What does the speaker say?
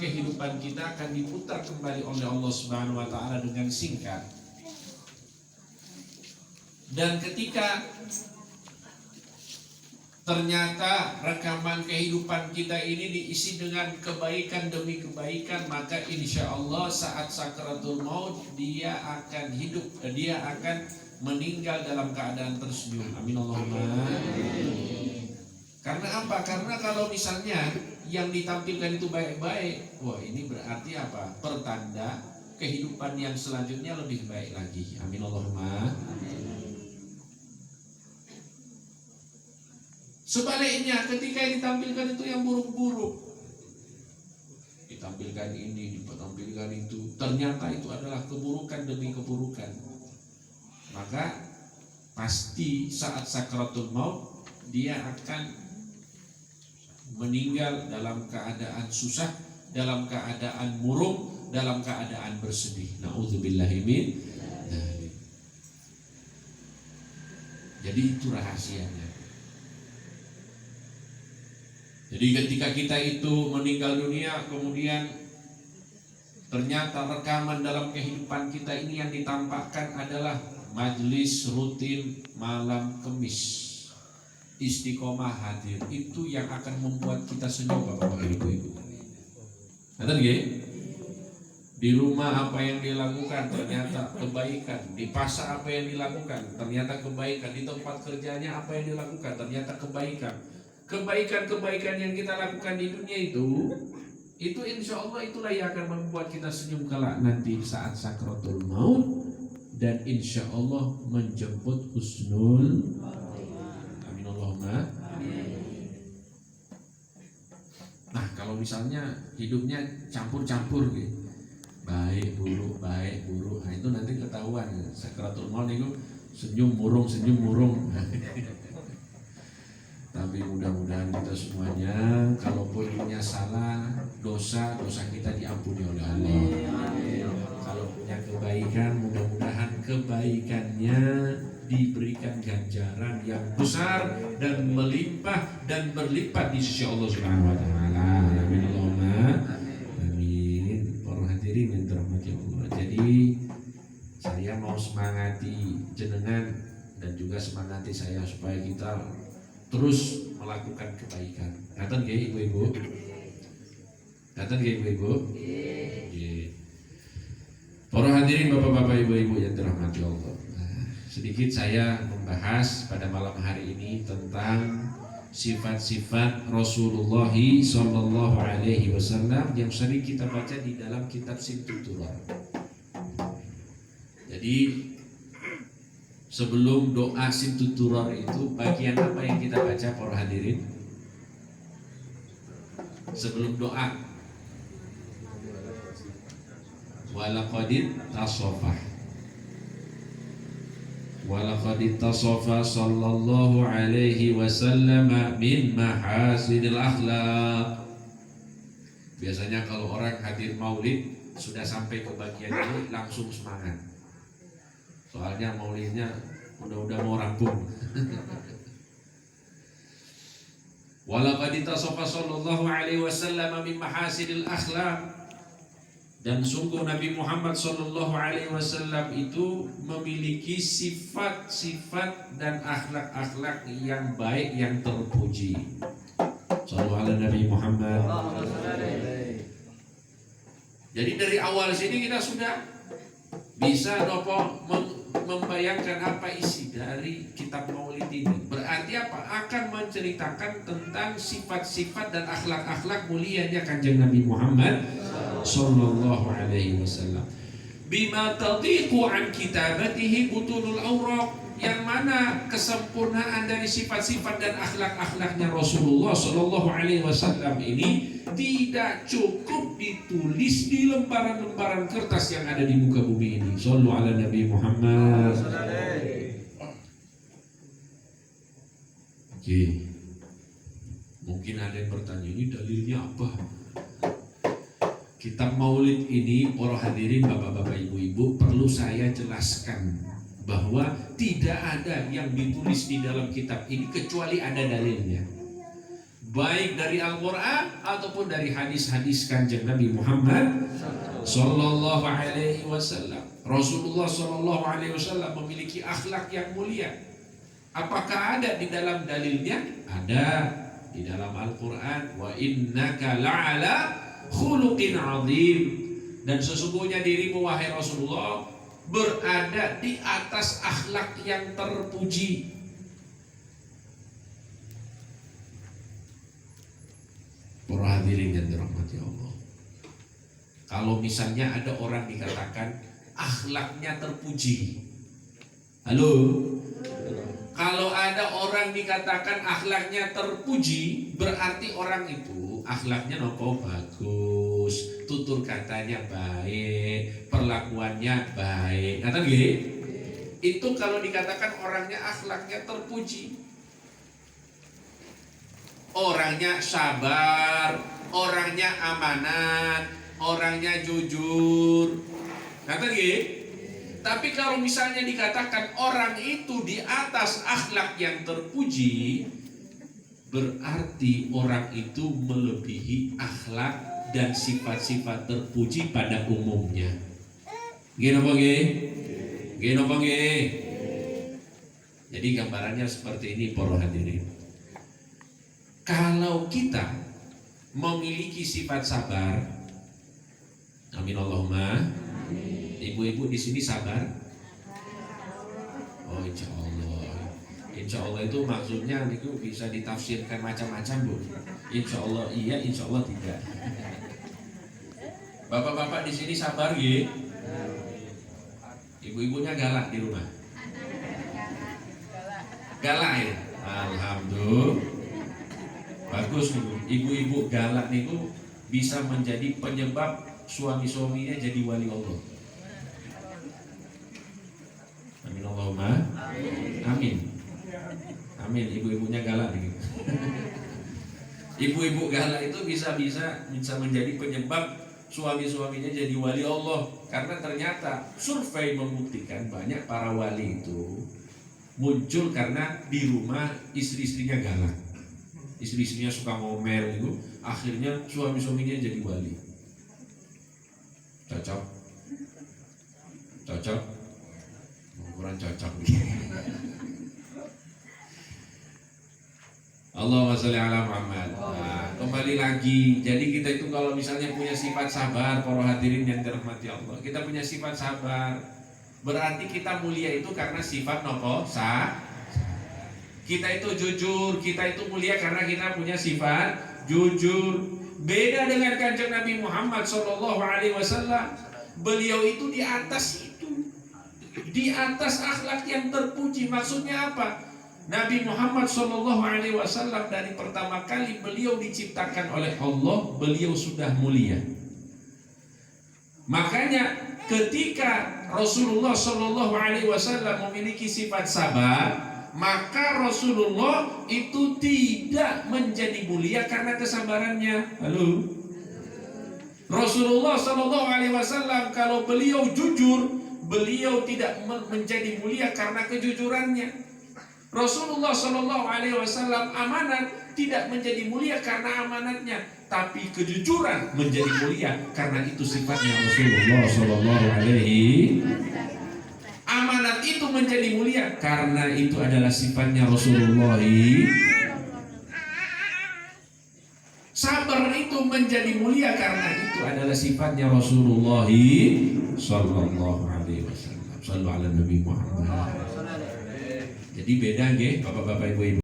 kehidupan kita akan diputar kembali oleh Allah Subhanahu wa taala dengan singkat. Dan ketika ternyata rekaman kehidupan kita ini diisi dengan kebaikan demi kebaikan, maka insya Allah saat sakaratul maut dia akan hidup, dia akan meninggal dalam keadaan tersenyum. Amin Allahumma. Karena apa? Karena kalau misalnya yang ditampilkan itu baik-baik, wah ini berarti apa? Pertanda kehidupan yang selanjutnya lebih baik lagi. Amin Allahumma. Sebaliknya ketika yang ditampilkan itu yang buruk-buruk, ditampilkan ini, ditampilkan itu, ternyata itu adalah keburukan demi keburukan, maka pasti saat sakaratul maut dia akan meninggal dalam keadaan susah, dalam keadaan murung, dalam keadaan bersedih. Na'udzubillahi min dzalik. Jadi itu rahasianya. Jadi ketika kita itu meninggal dunia, kemudian ternyata rekaman dalam kehidupan kita ini yang ditampakkan adalah majelis rutin malam Kemis, istiqomah hadir. Itu yang akan membuat kita senyum, Bapak-bapak, Ibu-ibu. Ngerti nggih? Di rumah apa yang dilakukan ternyata kebaikan, di pasar apa yang dilakukan ternyata kebaikan, di tempat kerjanya apa yang dilakukan ternyata kebaikan. Kebaikan-kebaikan yang kita lakukan di dunia itu insya Allah itulah yang akan membuat kita senyum kelak nanti saat sakratul maut, dan insya Allah menjemput husnul. Amin Allahumma. Nah kalau misalnya hidupnya campur-campur gitu, baik buruk, nah itu nanti ketahuan sakratul maut itu senyum murung. Tapi mudah-mudahan kita semuanya kalaupun punya salah, dosa kita diampuni oleh Allah. Kalau punya kebaikan, mudah-mudahan kebaikannya diberikan ganjaran yang besar dan melimpah dan berlipat di sisi Allah Subhanahu wa taala. Amin Allahumma. Amin. Para hadirin yang dirahmati Allah. Jadi saya mau semangati jenengan dan juga semangati saya supaya kita terus melakukan kebaikan. Ngaten nggih Ibu-ibu? Ngaten nggih Ibu-ibu? Nggih. Para hadirin Bapak-bapak Ibu-ibu yang dirahmati Allah. Sedikit saya membahas pada malam hari ini tentang sifat-sifat Rasulullah sallallahu alaihi wasallam yang sering kita baca di dalam kitab Simtuturah. Jadi sebelum doa Simtuturah itu bagian apa yang kita baca para hadirin? Sebelum doa walaqadit tasofah sallallahu alaihi wasallam min mahasinil akhlaq. Biasanya kalau orang hadir maulid sudah sampai ke bagian ini langsung semangat. Soalnya maulidnya udah mau rampung. Walaqad tasafa sallallahu alaihi wasallam min mahasinil akhlaq. Dan sungguh Nabi Muhammad sallallahu alaihi wasallam itu memiliki sifat-sifat dan akhlak-akhlak yang baik yang terpuji. Sallallahu alaihi Nabi Muhammad. Jadi dari awal sini kita sudah bisa membayangkan apa isi dari kitab Maulid ini. Berarti apa? Akan menceritakan tentang sifat-sifat dan akhlak-akhlak mulianya Kanjeng Nabi Muhammad sallallahu alaihi wasallam. Bima tadiqu an kitabatihi butulul awraq, yang mana kesempurnaan dari sifat-sifat dan akhlak-akhlaknya Rasulullah sallallahu alaihi wasallam ini tidak cukup ditulis di lembaran-lembaran kertas yang ada di muka bumi ini. Shallu ala Nabi Muhammad. Oke. Mungkin ada yang bertanya, ini dalilnya apa? Kitab Maulid ini, para hadirin Bapak-bapak Ibu-ibu, perlu saya jelaskan bahwa tidak ada yang ditulis di dalam kitab ini kecuali ada dalilnya, baik dari Al-Quran ataupun dari hadis-hadis Kanjeng Nabi Muhammad sallallahu alaihi wasallam. Rasulullah sallallahu alaihi wasallam memiliki akhlak yang mulia. Apakah ada di dalam dalilnya? Ada di dalam Al-Qur'an, wa innaka la'ala khuluqin 'adzim. Dan sesungguhnya dirimu wahai Rasulullah berada di atas akhlak yang terpuji. Para hadirin yang dirahmati Allah. Kalau misalnya ada orang dikatakan akhlaknya terpuji. Halo? Kalau ada orang dikatakan akhlaknya terpuji, berarti orang itu akhlaknya nopo bagus, tutur katanya baik, perlakuannya baik. Kata gini, itu kalau dikatakan orangnya akhlaknya terpuji. Orangnya sabar, orangnya amanat, orangnya jujur. Kata gini. Tapi kalau misalnya dikatakan orang itu di atas akhlak yang terpuji, berarti orang itu melebihi akhlak dan sifat-sifat terpuji pada umumnya. Gini apa gini? Gini apa gini? Jadi gambarannya seperti ini para hadirin. Kalau kita memiliki sifat sabar, amin Allahumma. Ibu-ibu di sini sabar? Oh, insya Allah. Insya Allah itu maksudnya itu bisa ditafsirkan macam-macam, Bu. Insya Allah iya, insya Allah tidak. Bapak-bapak di sini sabar, ya? Ibu-ibunya galak di rumah. Galak ya? Alhamdulillah. Bagus nih, ibu-ibu galak niku bisa menjadi penyebab suami-suaminya jadi wali Allah. Amin Allahumma. Amin. Amin. Ibu-ibunya galak nih. Ibu-ibu galak itu bisa menjadi penyebab suami-suaminya jadi wali Allah. Karena ternyata survei membuktikan banyak para wali itu muncul karena di rumah istri-istrinya galak. Istri-istrinya suka ngomel itu, akhirnya suami-suaminya jadi wali. Cocok? Cocok? Kurang cocok. Allahumma sholli ala Muhammad. Nah, kembali lagi. Jadi kita itu kalau misalnya punya sifat sabar, para hadirin yang dirahmati Allah, kita punya sifat sabar, berarti kita mulia itu karena sifat nopo sa. Kita itu jujur, kita itu mulia karena kita punya sifat jujur. Beda dengan Kanjeng Nabi Muhammad sallallahu alaihi wasallam. Beliau itu di atas itu. Di atas akhlak yang terpuji. Maksudnya apa? Nabi Muhammad sallallahu alaihi wasallam dari pertama kali beliau diciptakan oleh Allah, beliau sudah mulia. Makanya ketika Rasulullah sallallahu alaihi wasallam memiliki sifat sabar, maka Rasulullah itu tidak menjadi mulia karena kesabarannya. Halo. Rasulullah Shallallahu Alaihi Wasallam kalau beliau jujur, beliau tidak menjadi mulia karena kejujurannya. Rasulullah Shallallahu Alaihi Wasallam amanat, tidak menjadi mulia karena amanatnya, tapi kejujuran menjadi mulia karena itu sifatnya Rasulullah Shallallahu Alaihi. Amanat itu menjadi mulia karena itu adalah sifatnya Rasulullah. Sabar itu menjadi mulia karena itu adalah sifatnya Rasulullah sallallahu alaihi wasallam. Shallallahu ala Nabi Muhammad. Jadi beda nggih Bapak-bapak Ibu-ibu.